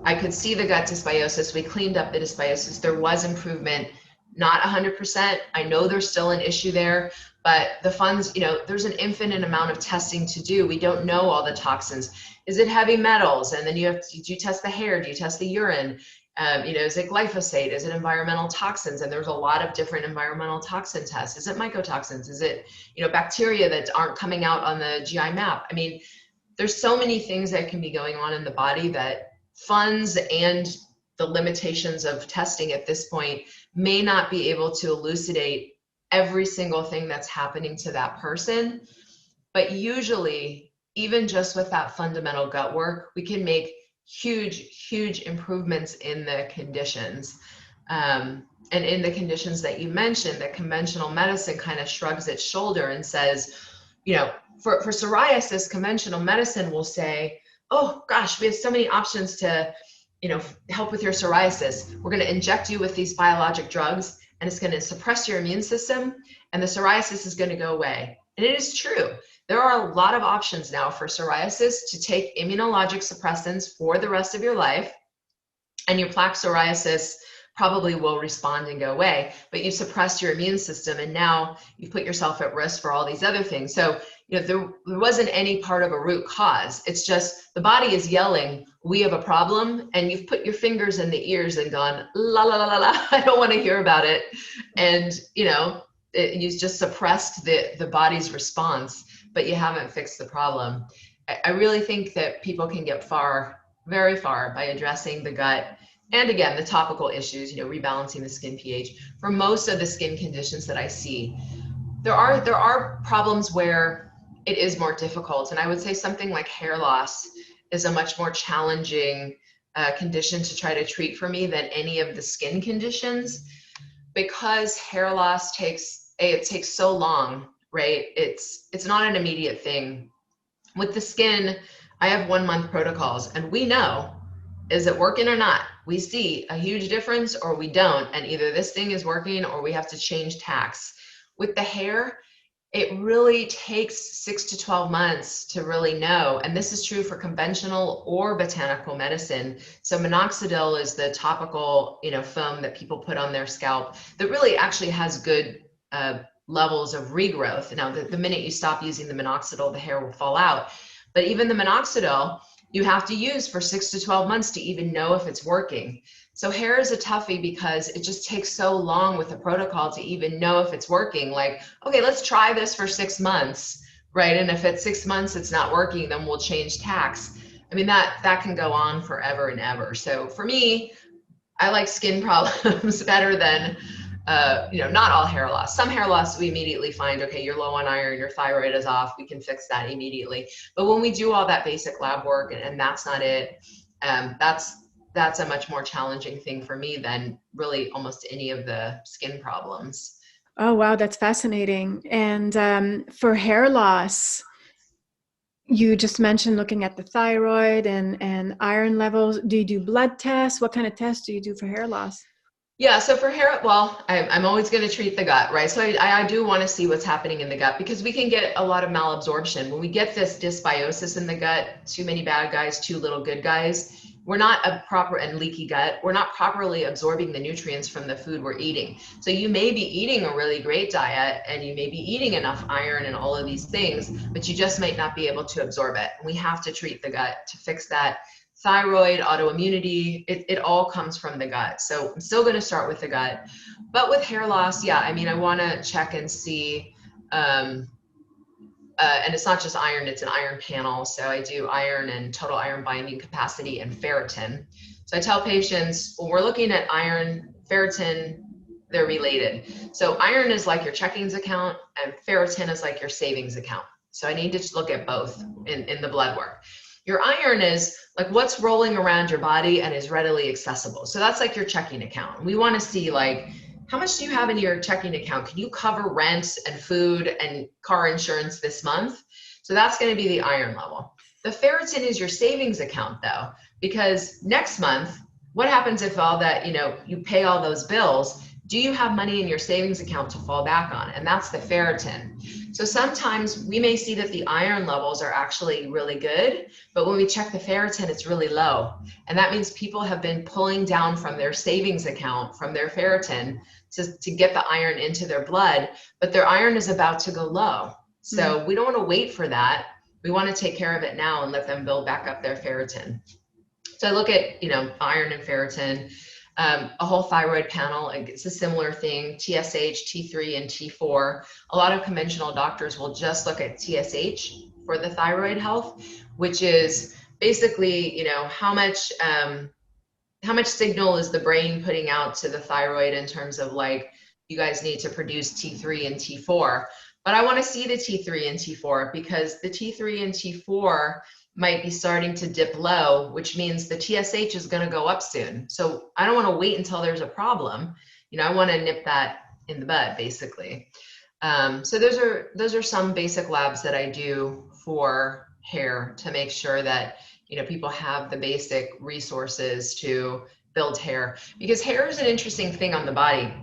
Speaker 2: I could see the gut dysbiosis. We cleaned up the dysbiosis. There was improvement, not 100%. I know there's still an issue there, but the funds, there's an infinite amount of testing to do. We don't know all the toxins. Is it heavy metals? And then do you test the hair? Do you test the urine? Is it glyphosate? Is it environmental toxins? And there's a lot of different environmental toxin tests. Is it mycotoxins? Is it, bacteria that aren't coming out on the GI map? I mean, there's so many things that can be going on in the body that funds and the limitations of testing at this point may not be able to elucidate every single thing that's happening to that person. But usually, even just with that fundamental gut work, we can make huge improvements in the conditions. And in the conditions that you mentioned, that conventional medicine kind of shrugs its shoulder and says, for psoriasis, conventional medicine will say, oh gosh, we have so many options to, help with your psoriasis. We're going to inject you with these biologic drugs and it's going to suppress your immune system and the psoriasis is going to go away. And it is true. There are a lot of options now for psoriasis to take immunologic suppressants for the rest of your life, and your plaque psoriasis probably will respond and go away, but you've suppressed your immune system and now you've put yourself at risk for all these other things. So, there wasn't any part of a root cause. It's just the body is yelling, we have a problem, and you've put your fingers in the ears and gone, la, la, la, la, la, I don't want to hear about it. And, you just suppressed the body's response, but you haven't fixed the problem. I really think that people can get far, very far by addressing the gut. And again, the topical issues, rebalancing the skin pH. For most of the skin conditions that I see, there are problems where it is more difficult. And I would say something like hair loss is a much more challenging condition to try to treat for me than any of the skin conditions, because hair loss takes so long, right? It's not an immediate thing. With the skin, I have 1 month protocols, and we know, is it working or not? We see a huge difference or we don't, and either this thing is working or we have to change tacks. With the hair, it really takes 6 to 12 months to really know, and this is true for conventional or botanical medicine. So minoxidil is the topical, foam that people put on their scalp that really actually has good levels of regrowth. Now, the minute you stop using the minoxidil, the hair will fall out. But even the minoxidil, you have to use for 6 to 12 months to even know if it's working. So hair is a toughie because it just takes so long with the protocol to even know if it's working. Like, okay, let's try this for 6 months, right? And if at 6 months it's not working, then we'll change tacks. I mean, that can go on forever and ever. So for me, I like skin problems better than, not all hair loss. Some hair loss, we immediately find, okay, you're low on iron, your thyroid is off, we can fix that immediately. But when we do all that basic lab work and that's not it, that's a much more challenging thing for me than really almost any of the skin problems.
Speaker 1: Oh, wow, that's fascinating. And for hair loss, you just mentioned looking at the thyroid and iron levels. Do you do blood tests? What kind of tests do you do for hair loss?
Speaker 2: Yeah, so for hair, well, I'm always going to treat the gut, right? So I do want to see what's happening in the gut because we can get a lot of malabsorption. When we get this dysbiosis in the gut, too many bad guys, too little good guys, we're not a proper and leaky gut. We're not properly absorbing the nutrients from the food we're eating. So you may be eating a really great diet and you may be eating enough iron and all of these things, but you just might not be able to absorb it. We have to treat the gut to fix that. Thyroid, autoimmunity, it all comes from the gut. So I'm still going to start with the gut. But with hair loss, yeah, I mean, I want to check and see. Um, and it's not just iron, it's an iron panel. So I do iron and total iron binding capacity and ferritin. So I tell patients when we're looking at iron, ferritin, they're related. So iron is like your checkings account and ferritin is like your savings account. So I need to look at both in the blood work. Your iron is like what's rolling around your body and is readily accessible. So that's like your checking account. We want to see like how much do you have in your checking account? Can you cover rent and food and car insurance this month? So that's going to be the iron level. The ferritin is your savings account though, because next month, what happens if all that, you pay all those bills? Do you have money in your savings account to fall back on? And that's the ferritin. So sometimes we may see that the iron levels are actually really good, but when we check the ferritin, it's really low. And that means people have been pulling down from their savings account, from their ferritin, to get the iron into their blood, but their iron is about to go low. So we don't want to wait for that. We want to take care of it now and let them build back up their ferritin. So I look at, iron and ferritin, a whole thyroid panel. It's a similar thing, TSH, T3, and T4. A lot of conventional doctors will just look at TSH for the thyroid health, which is basically, how much signal is the brain putting out to the thyroid in terms of like, you guys need to produce T3 and T4. But I want to see the T3 and T4 because the T3 and T4 might be starting to dip low, which means the TSH is going to go up soon. So I don't want to wait until there's a problem. I want to nip that in the bud, basically. So those are some basic labs that I do for hair to make sure that people have the basic resources to build hair, because hair is an interesting thing on the body.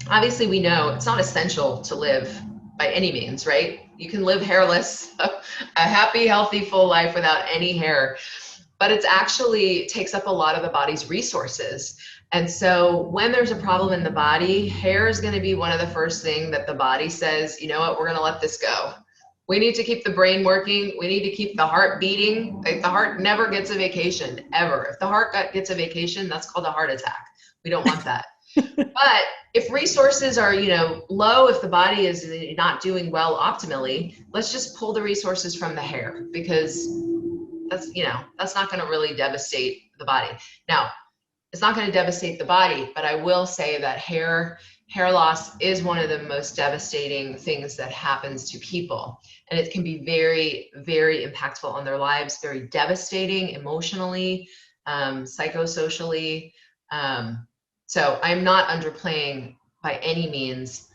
Speaker 2: Obviously, we know it's not essential to live by any means, right? You can live hairless, a happy, healthy, full life without any hair, but it actually takes up a lot of the body's resources. And so when there's a problem in the body, hair is going to be one of the first things that the body says, you know what, we're going to let this go. We need to keep the brain working. We need to keep the heart beating. Like the heart never gets a vacation, ever. If the heart gets a vacation, that's called a heart attack. We don't want that. But if resources are, low, if the body is not doing well optimally, let's just pull the resources from the hair, because that's not going to really devastate the body. Now, it's not going to devastate the body, but I will say that hair loss is one of the most devastating things that happens to people. And it can be very, very impactful on their lives, very devastating emotionally, psychosocially. So I'm not underplaying by any means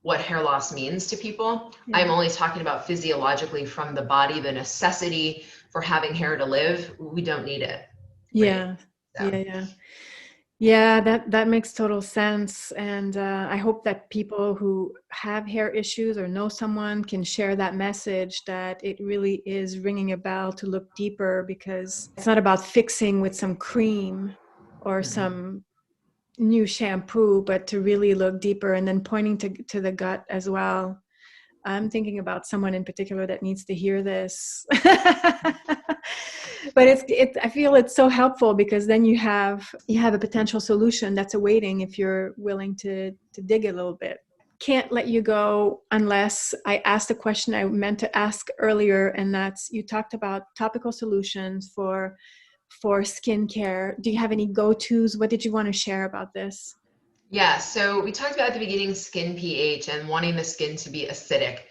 Speaker 2: what hair loss means to people. Yeah. I'm only talking about physiologically from the body, the necessity for having hair to live. We don't need it.
Speaker 1: Yeah. Right? So. Yeah, that makes total sense. And I hope that people who have hair issues or know someone can share that message, that it really is ringing a bell to look deeper, because it's not about fixing with some cream or some new shampoo, but to really look deeper, and then pointing to the gut as well. I'm thinking about someone in particular that needs to hear this. But I feel it's so helpful, because then you have a potential solution that's awaiting if you're willing to dig a little bit. Can't let you go unless I ask the question I meant to ask earlier, and that's, you talked about topical solutions for skincare. Do you have any go-tos? What did you want to share about this?
Speaker 2: Yeah, so we talked about at the beginning skin pH and wanting the skin to be acidic.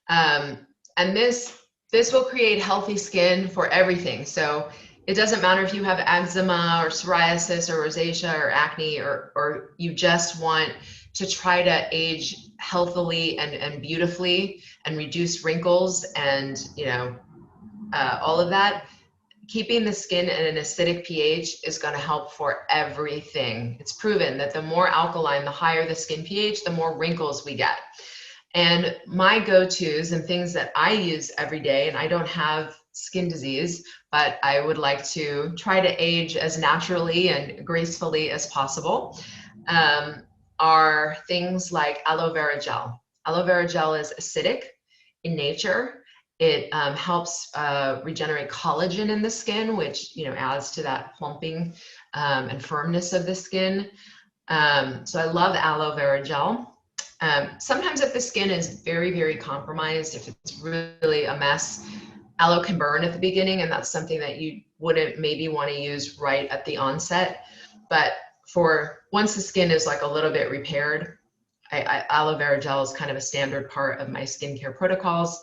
Speaker 2: And this will create healthy skin for everything. So it doesn't matter if you have eczema or psoriasis or rosacea or acne, or you just want to try to age healthily and beautifully and reduce wrinkles and all of that. keeping the skin at an acidic pH is going to help for everything. It's proven that the more alkaline, the higher the skin pH, the more wrinkles we get. And my go-tos and things that I use every day, and I don't have skin disease, but I would like to try to age as naturally and gracefully as possible, are things like aloe vera gel. Aloe vera gel is acidic in nature. It helps regenerate collagen in the skin, which adds to that plumping and firmness of the skin. So I love aloe vera gel. Sometimes if the skin is very, very compromised, if it's really a mess, aloe can burn at the beginning, and that's something that you wouldn't maybe want to use right at the onset. But for once the skin is like a little bit repaired, aloe vera gel is kind of a standard part of my skincare protocols.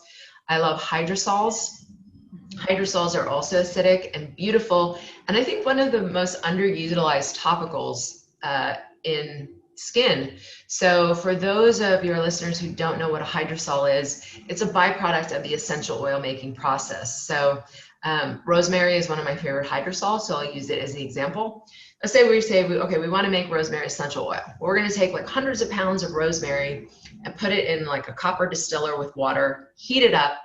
Speaker 2: I love hydrosols. Hydrosols are also acidic and beautiful, and I think one of the most underutilized topicals in skin. So for those of your listeners who don't know what a hydrosol is, it's a byproduct of the essential oil making process. So rosemary is one of my favorite hydrosols, so I'll use it as the example. Let's say we want to make rosemary essential oil. We're going to take like hundreds of pounds of rosemary and put it in like a copper distiller with water, heat it up,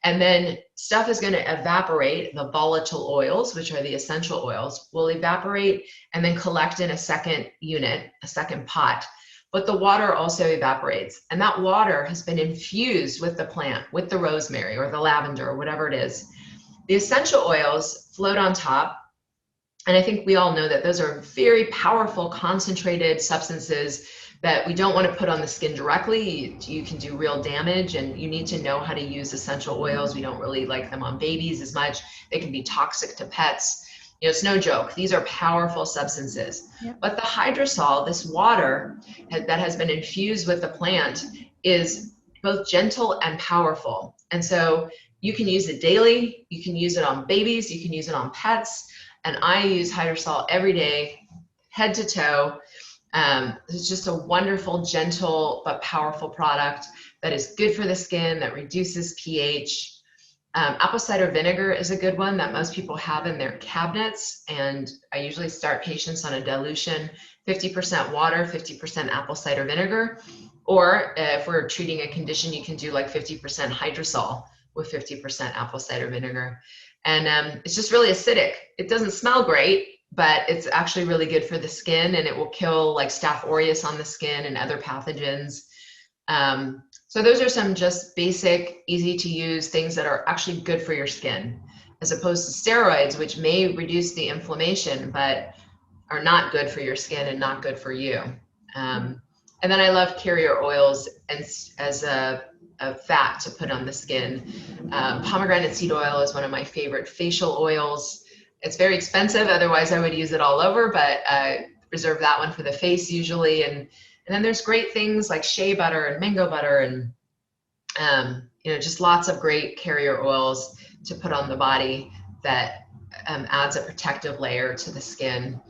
Speaker 2: and then stuff is going to evaporate. The volatile oils, which are the essential oils, will evaporate and then collect in a second unit, a second pot. But the water also evaporates. And that water has been infused with the plant, with the rosemary or the lavender or whatever it is. The essential oils float on top. And I think we all know that those are very powerful, concentrated substances that we don't want to put on the skin directly. You can do real damage, and you need to know how to use essential oils. We don't really like them on babies as much. They can be toxic to pets. It's no joke. These are powerful substances. Yep. But the hydrosol, this water that has been infused with the plant, is both gentle and powerful. And so you can use it daily. You can use it on babies. You can use it on pets. And I use hydrosol every day, head to toe. It's just a wonderful, gentle, but powerful product that is good for the skin, that reduces pH. Apple cider vinegar is a good one that most people have in their cabinets. And I usually start patients on a dilution, 50% water, 50% apple cider vinegar. Or if we're treating a condition, you can do like 50% hydrosol with 50% apple cider vinegar. And it's just really acidic. It doesn't smell great, but it's actually really good for the skin, and it will kill like Staph aureus on the skin and other pathogens. So those are some just basic, easy to use things that are actually good for your skin, as opposed to steroids, which may reduce the inflammation, but are not good for your skin and not good for you. And then I love carrier oils as a fat to put on the skin. Pomegranate seed oil is one of my favorite facial oils. It's very expensive, otherwise I would use it all over, but reserve that one for the face usually. And then there's great things like shea butter and mango butter and just lots of great carrier oils to put on the body that adds a protective layer to the skin.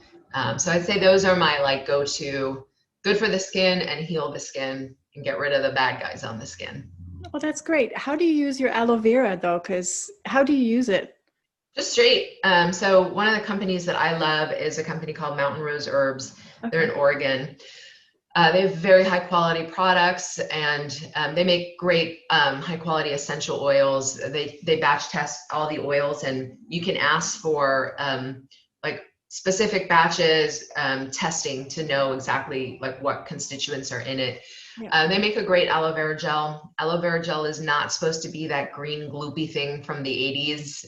Speaker 2: So I'd say those are my like go-to, good for the skin and heal the skin and get rid of the bad guys on the skin.
Speaker 1: Well, that's great. How do you use your aloe vera though? Because how do you use it?
Speaker 2: Just straight. So one of the companies that I love is a company called Mountain Rose Herbs. Okay. They're in Oregon. They have very high quality products, and they make great high quality essential oils. They batch test all the oils, and you can ask for like specific batches testing to know exactly like what constituents are in it. Yeah. They make a great aloe vera gel. Aloe vera gel is not supposed to be that green gloopy thing from the 80s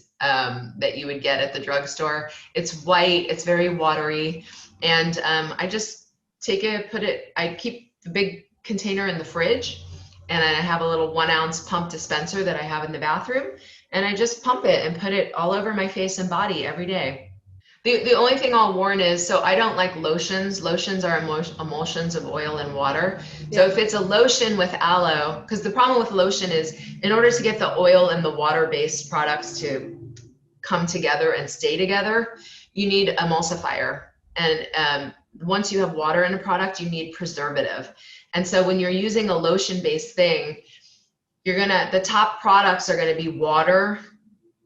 Speaker 2: that you would get at the drugstore. It's white, it's very watery, and I just take it, I keep the big container in the fridge, and I have a little 1 ounce pump dispenser that I have in the bathroom, and I just pump it and put it all over my face and body every day. The only thing I'll warn is, so I don't like lotions. Lotions are emulsions of oil and water. Yeah. So if it's a lotion with aloe, because the problem with lotion is in order to get the oil and the water-based products to come together and stay together, you need emulsifier. And once you have water in a product, you need preservative. And so when you're using a lotion-based thing, the top products are gonna be water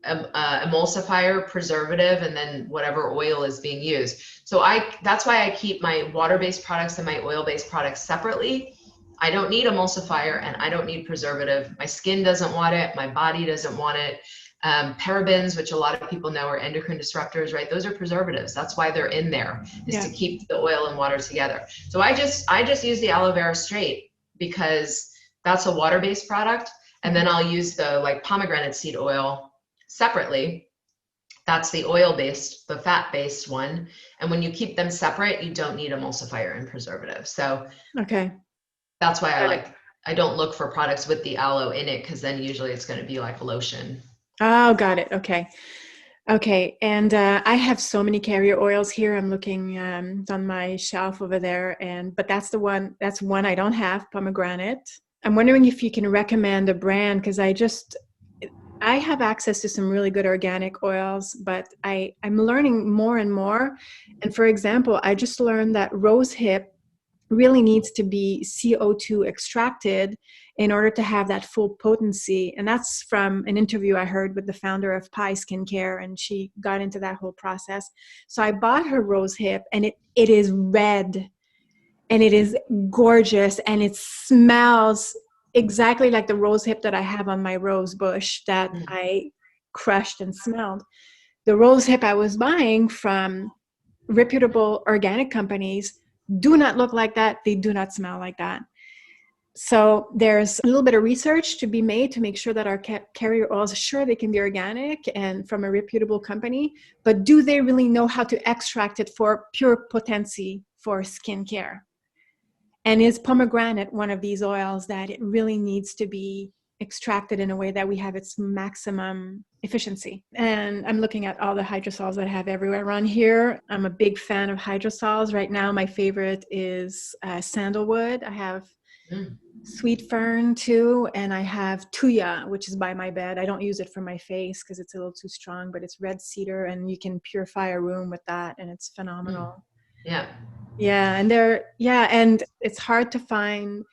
Speaker 2: emulsifier, preservative, and then whatever oil is being used. So that's why I keep my water-based products and my oil-based products separately. I don't need emulsifier and I don't need preservative. My skin doesn't want it. My body doesn't want it. Parabens, which a lot of people know are endocrine disruptors, right? Those are preservatives. That's why they're in there, is to keep the oil and water together. So I just use the aloe vera straight because that's a water-based product. And then I'll use the like pomegranate seed oil separately. That's the oil-based, the fat-based one. And when you keep them separate, you don't need emulsifier and preservative. So
Speaker 1: okay.
Speaker 2: That's why I don't look for products with the aloe in it, because then usually it's going to be like a lotion.
Speaker 1: Oh, got it. Okay. Okay. And I have so many carrier oils here. I'm looking on my shelf over there. But that's one I don't have, pomegranate. I'm wondering if you can recommend a brand, because I have access to some really good organic oils, but I'm learning more and more. And for example, I just learned that rosehip really needs to be CO2 extracted in order to have that full potency. And that's from an interview I heard with the founder of Pi Skincare, and she got into that whole process. So I bought her rosehip, and it is red, and it is gorgeous, and it smells exactly like the rosehip that I have on my rose bush that I crushed and smelled. The rosehip I was buying from reputable organic companies do not look like that. They do not smell like that. So there's a little bit of research to be made to make sure that our carrier oils, sure, they can be organic and from a reputable company, but do they really know how to extract it for pure potency for skincare? And is pomegranate one of these oils that it really needs to be extracted in a way that we have its maximum efficiency? And I'm looking at all the hydrosols that I have everywhere around here. I'm a big fan of hydrosols. Right now, my favorite is sandalwood. I have sweet fern too, and I have tuya, which is by my bed. I don't use it for my face because it's a little too strong, but it's red cedar, and you can purify a room with that, and it's phenomenal.
Speaker 2: Yeah.
Speaker 1: Yeah, and it's hard to find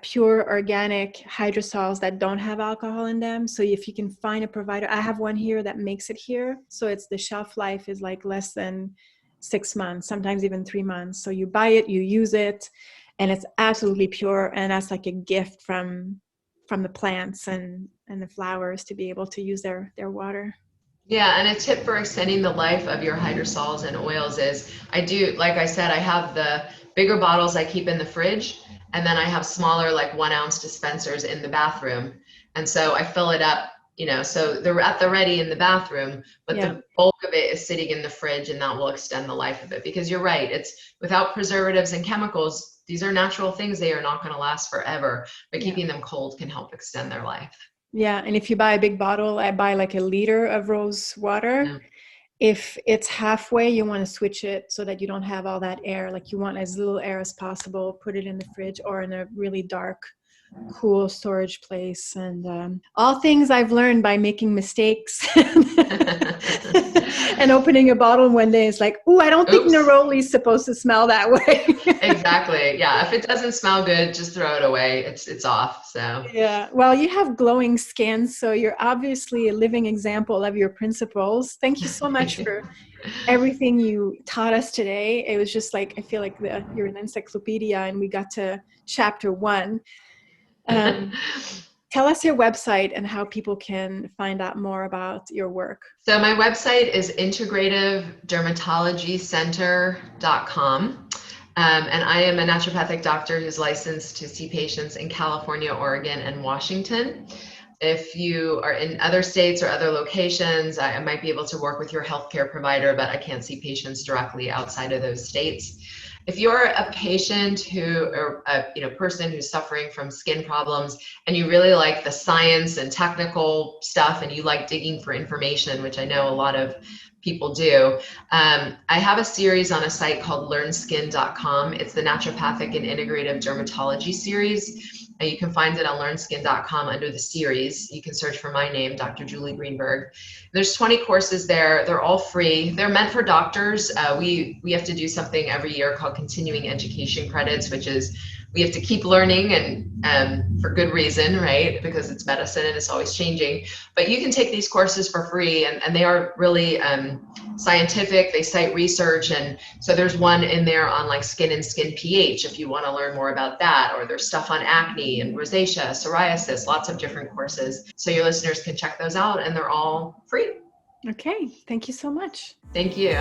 Speaker 1: pure organic hydrosols that don't have alcohol in them. So if you can find a provider, I have one here that makes it here. So the shelf life is like less than 6 months, sometimes even 3 months. So you buy it, you use it, and it's absolutely pure. And that's like a gift from the plants and the flowers to be able to use their water.
Speaker 2: Yeah, and a tip for extending the life of your hydrosols and oils is like I said, I have the bigger bottles I keep in the fridge, and then I have smaller, like 1 ounce dispensers in the bathroom. And so I fill it up, so they're at the ready in the bathroom, but the bulk of it is sitting in the fridge, and that will extend the life of it. Because you're right, it's without preservatives and chemicals, these are natural things. They are not going to last forever, but keeping them cold can help extend their life.
Speaker 1: Yeah, and if you buy a big bottle, I buy like a liter of rose water. Yeah. If it's halfway, you want to switch it so that you don't have all that air. Like you want as little air as possible, put it in the fridge or in a really dark, cool storage place. And all things I've learned by making mistakes and opening a bottle one day. It's like, ooh, I don't think neroli is supposed to smell that way.
Speaker 2: Exactly. Yeah. If it doesn't smell good, just throw it away. It's off. So
Speaker 1: yeah. Well, you have glowing skin, so you're obviously a living example of your principles. Thank you so much for everything you taught us today. It was just like, I feel like you're an encyclopedia, and we got to chapter 1. Tell us your website and how people can find out more about your work.
Speaker 2: So my website is integrativedermatologycenter.com. And I am a naturopathic doctor who's licensed to see patients in California, Oregon, and Washington. If you are in other states or other locations, I might be able to work with your healthcare provider, but I can't see patients directly outside of those states. If you're a patient or a person who's suffering from skin problems, and you really like the science and technical stuff, and you like digging for information, which I know a lot of people do, I have a series on a site called learnskin.com. It's the Naturopathic and Integrative Dermatology series. And you can find it on learnskin.com under the series. You can search for my name, Dr. Julie Greenberg. There's 20 courses there. They're all free. They're meant for doctors. We have to do something every year called continuing education credits, which is we have to keep learning, and for good reason, right? Because it's medicine and it's always changing. But you can take these courses for free, and they are really scientific. They cite research, and so there's one in there on like skin and skin pH if you want to learn more about that, or there's stuff on acne and rosacea, psoriasis, lots of different courses. So your listeners can check those out, and they're all free.
Speaker 1: Okay, thank you so much.
Speaker 2: Thank you.